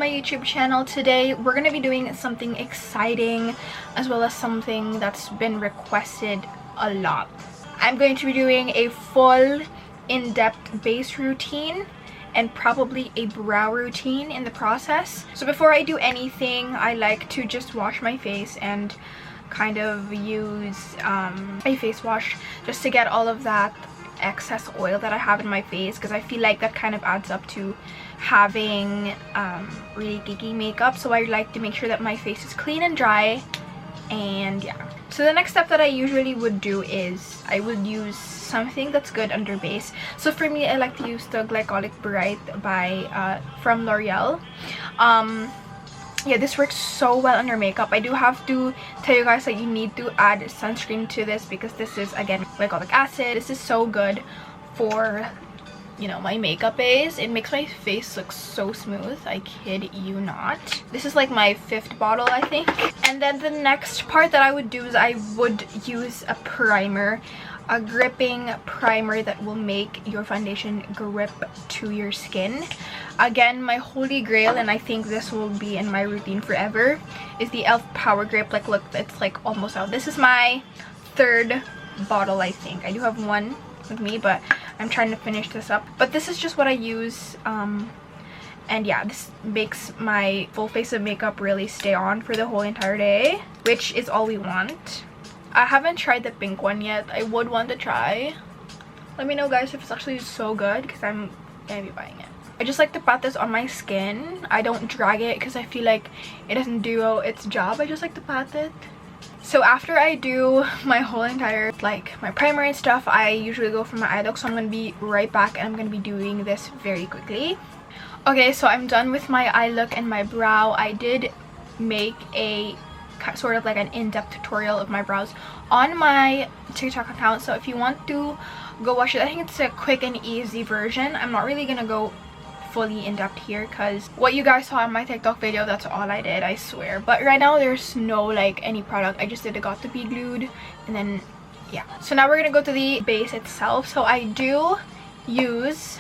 my YouTube channel. Today we're going to be doing something exciting as well as something that's been requested a lot. I'm going to be doing a full in-depth base routine and probably a brow routine in the process. So before I do anything, I like to just wash my face and kind of use a face wash just to get all of that excess oil that I have in my face, because I feel like that kind of adds up to having really geeky makeup. So I like to make sure that my face is clean and dry. And yeah, so the next step that I usually would do is I would use something that's good under base. So for me, I like to use the Glycolic Bright by from L'Oreal. Yeah, this works so well under makeup. I do have to tell you guys that you need to add sunscreen to this, because this is, again, glycolic acid. This is so good for, you know, my makeup base. It makes my face look so smooth. I kid you not. This is like my 5th bottle, I think. And then the next part that I would do is I would use a primer, a gripping primer that will make your foundation grip to your skin. Again, my holy grail, and I think this will be in my routine forever, is the e.l.f. Power Grip. Like, look, it's like almost out. This is my 3rd bottle, I think. I do have one with me, but I'm trying to finish this up. But this is just what I use, and yeah, this makes my full face of makeup really stay on for the whole entire day, which is all we want. I haven't tried the pink one yet. I would want to try. Let me know, guys, if it's actually so good, because I'm gonna be buying it. I just like to pat this on my skin. I don't drag it because I feel like it doesn't do its job. I just like to pat it. So after I do my whole entire, like, my primer and stuff, I usually go for my eye look. So I'm going to be right back, and I'm going to be doing this very quickly. Okay, so I'm done with my eye look and my brow. I did make a sort of like an in-depth tutorial of my brows on my TikTok account. So if you want to go watch it, I think it's a quick and easy version. I'm not really going to go fully in depth here, because what you guys saw in my TikTok video, that's all I did, I swear. But right now there's no like any product. I just did the Got to Be Glued, and then yeah. So now we're gonna go to the base itself. So I do use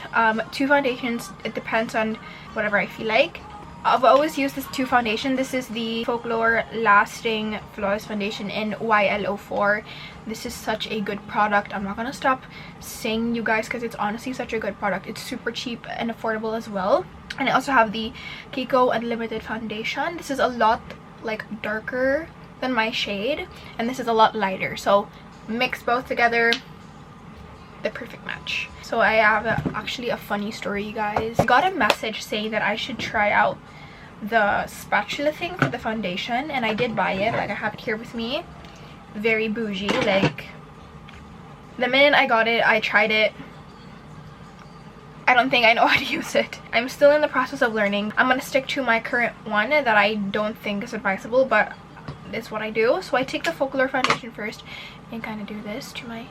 2 foundations. It depends on whatever I feel like. I've always used this 2 foundation. This is the Focallure Lasting Flawless Foundation in YLO4. This is such a good product. I'm not gonna stop saying, you guys, because it's honestly such a good product. It's super cheap and affordable as well. And I also have the KIKO Unlimited Foundation. This is a lot like darker than my shade, and this is a lot lighter. So mix both together, the perfect match. So I have actually a funny story, you guys. I got a message saying that I should try out the spatula thing for the foundation, and I did buy it. Like, I have it here with me. Very bougie. Like, the minute I got it, I tried it. I don't think I know how to use it. I'm still in the process of learning. I'm gonna stick to my current one that I don't think is advisable, but it's what I do. So I take the Focallure foundation first and kind of do this to my...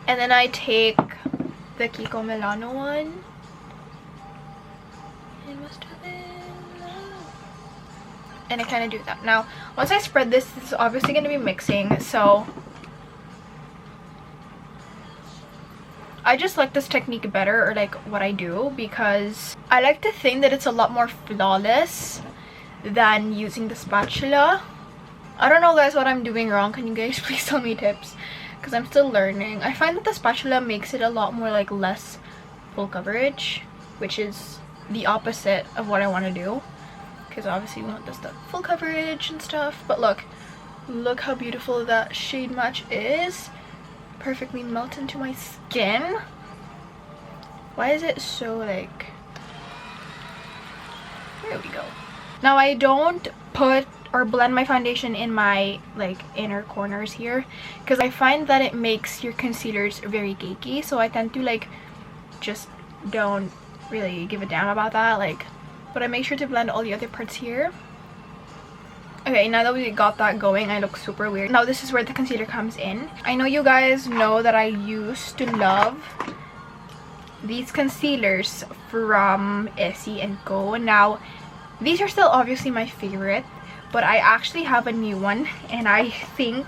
And then I take the KIKO Milano one. It must have been love. And I kind of do that. Now, once I spread this, this is obviously going to be mixing. So I just like this technique better, or like what I do, because I like to think that it's a lot more flawless than using the spatula. I don't know, guys, what I'm doing wrong. Can you guys please tell me tips? Because I'm still learning. I find that the spatula makes it a lot more like less full coverage, which is the opposite of what I want to do, because obviously we want this stuff full coverage and stuff. But look how beautiful that shade match is. Perfectly melt into my skin. Why is it so like... There we go. Now I don't put or blend my foundation in my like inner corners here, because I find that it makes your concealers very cakey. So I tend to like just don't really give a damn about that, like, but I make sure to blend all the other parts here. Okay, now that we got that going, I look super weird. Now this is where the concealer comes in. I know you guys know that I used to love these concealers from Issy and Co. Now these are still obviously my favorite, but I actually have a new one, and I think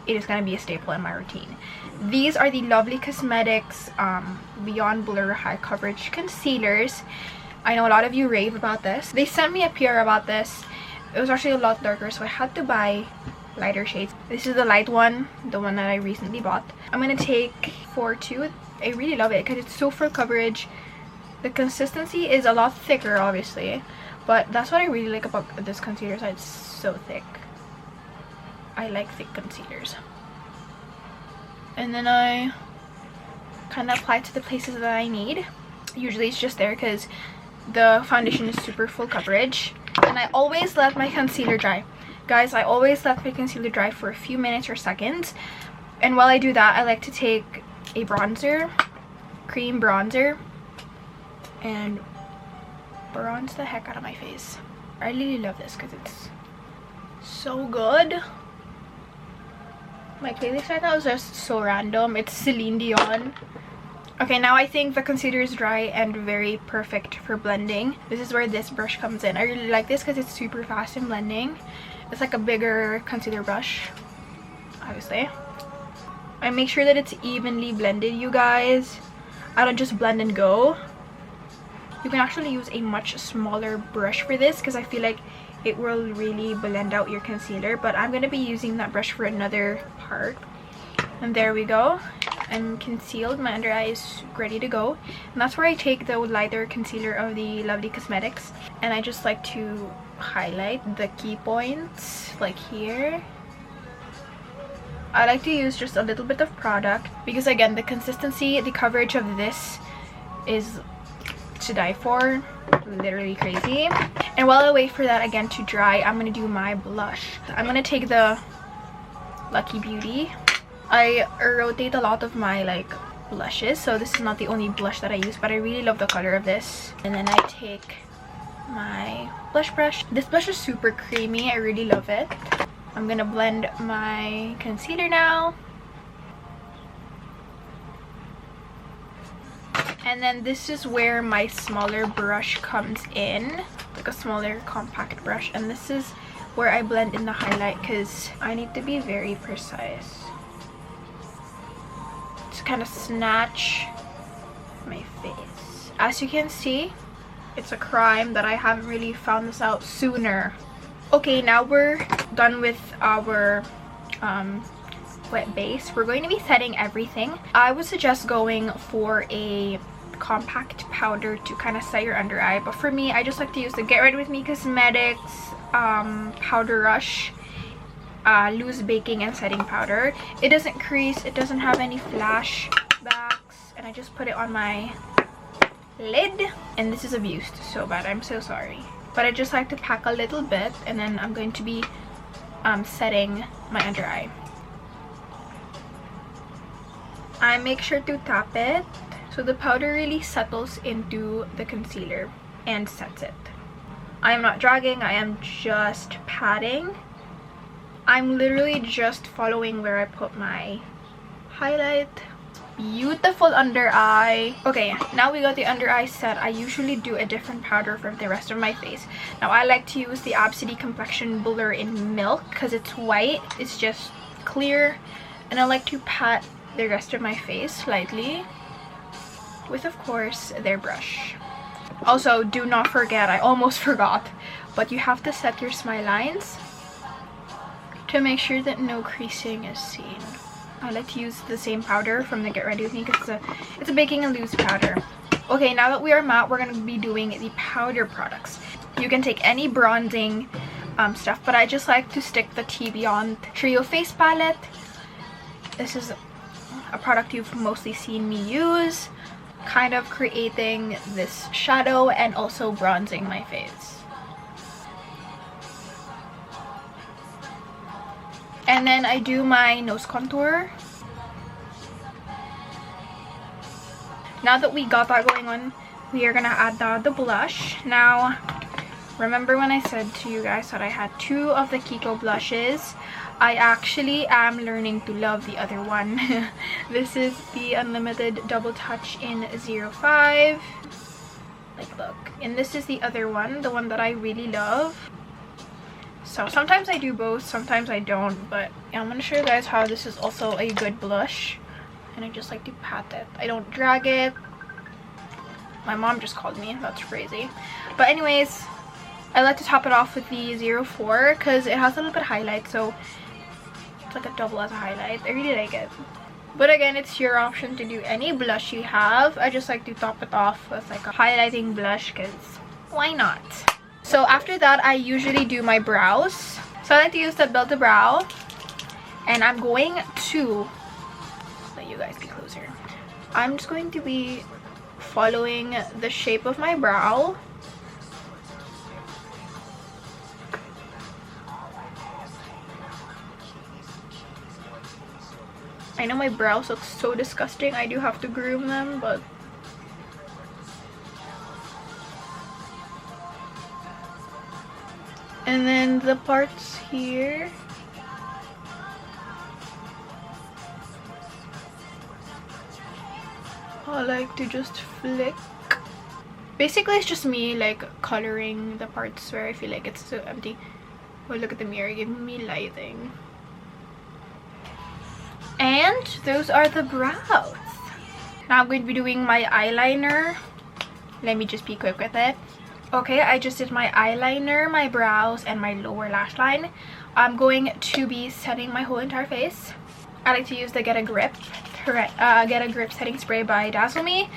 it is going to be a staple in my routine. These are the Lovely Cosmetics Beyond Blur High Coverage Concealers. I know a lot of you rave about this. They sent me a PR about this. It was actually a lot darker, so I had to buy lighter shades. This is the light one, the one that I recently bought. I'm gonna take 4-2. I really love it because it's so full coverage. The consistency is a lot thicker, obviously, but that's what I really like about this concealer side. It's so thick. I like thick concealers. And then I kind of apply it to the places that I need. Usually it's just there because the foundation is super full coverage. And I always let my concealer dry. Guys, I always let my concealer dry for a few minutes or seconds. And while I do that, I like to take a bronzer, cream bronzer, and bronze the heck out of my face. I really love this because it's so good. My playlist right now is just so random. It's Celine Dion. Okay, now I think the concealer is dry and very perfect for blending. This is where this brush comes in. I really like this because it's super fast in blending. It's like a bigger concealer brush, obviously. I make sure that it's evenly blended, you guys. I don't just blend and go. You can actually use a much smaller brush for this because I feel like it will really blend out your concealer, but I'm going to be using that brush for another part. And there we go. I'm concealed. My under eye is ready to go. And that's where I take the lighter concealer of the Lovely Cosmetics. And I just like to highlight the key points, like here. I like to use just a little bit of product because, again, the consistency, the coverage of this is to die for. Literally crazy. And while I wait for that again to dry, I'm gonna do my blush. I'm gonna take the Lucky Beauty. I rotate a lot of my like blushes, so this is not the only blush that I use, but I really love the color of this. And then I take my blush brush. This blush is super creamy. I really love it. I'm gonna blend my concealer now. And then this is where my smaller brush comes in, like a smaller compact brush, and this is where I blend in the highlight because I need to be very precise. Just kind of snatch my face. As you can see, it's a crime that I haven't really found this out sooner. Okay, now we're done with our wet base. We're going to be setting everything. I would suggest going for a compact powder to kind of set your under eye, but for me, I just like to use the Get Ready With Me Cosmetics Powder Rush loose baking and setting powder. It doesn't crease, it doesn't have any flash backs, and I just put it on my lid. And this is abused so bad, I'm so sorry, but I just like to pack a little bit, and then I'm going to be setting my under eye. I make sure to tap it so the powder really settles into the concealer and sets it. I am not dragging, I am just patting. I'm literally just following where I put my highlight. Beautiful under eye. Okay, now we got the under eye set. I usually do a different powder for the rest of my face. Now I like to use the Absidy Complexion Blur in Milk because it's white, it's just clear, and I like to pat the rest of my face slightly with, of course, their brush. Also, do not forget, I almost forgot, but you have to set your smile lines to make sure that no creasing is seen. I like to use the same powder from the Get Ready With Me because it's a baking and loose powder. Okay, now that we are matte, we're going to be doing the powder products. You can take any bronzing stuff, but I just like to stick the Teviant Trio Face Palette. This is a product you've mostly seen me use, kind of creating this shadow and also bronzing my face. And then I do my nose contour. Now that we got that going on, we are gonna add the blush. Now, remember when I said to you guys that I had 2 of the KIKO blushes? I actually am learning to love the other one. This is the Unlimited Double Touch in 05. Like, look. And this is the other one, the one that I really love. So sometimes I do both, sometimes I don't, but I'm going to show you guys how this is also a good blush. and I just like to pat it. I don't drag it. My mom just called me. That's crazy. But anyways, I like to top it off with the 04 because it has a little bit of highlight, so it's like a double as a highlight. I really like it. But again, it's your option to do any blush you have. I just like to top it off with like a highlighting blush because why not? So after that, I usually do my brows. So I like to use the Build a Brow, and I'm going to let you guys get closer. I'm just going to be following the shape of my brow. I know my brows look so disgusting. I do have to groom them, but and then the parts here, I like to just flick. Basically, it's just me like coloring the parts where I feel like it's so empty. Oh, look at the mirror giving me lighting. And those are the brows. Now I'm going to be doing my eyeliner. Let me just be quick with it. Okay, I just did my eyeliner, my brows, and my lower lash line. I'm going to be setting my whole entire face. I like to use the Get a Grip setting spray by Dazzle Me.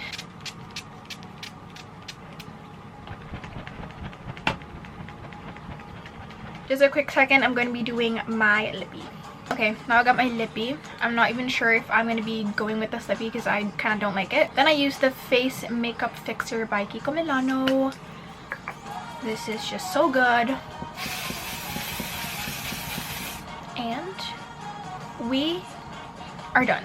Just a quick second, I'm going to be doing my lippy. Okay, now I got my lippy. I'm not even sure if I'm going to be going with this lippy because I kind of don't like it. Then I use the Face Makeup Fixer by KIKO Milano. This is just so good. And we are done.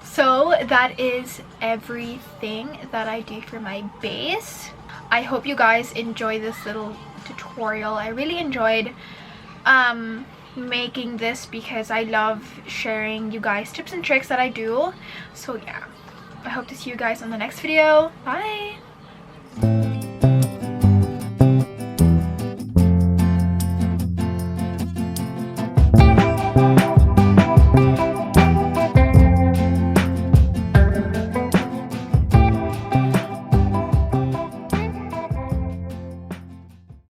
So that is everything that I do for my base. I hope you guys enjoy this little tutorial. I really enjoyed making this because I love sharing you guys tips and tricks that I do. So yeah, I hope to see you guys on the next video. Bye.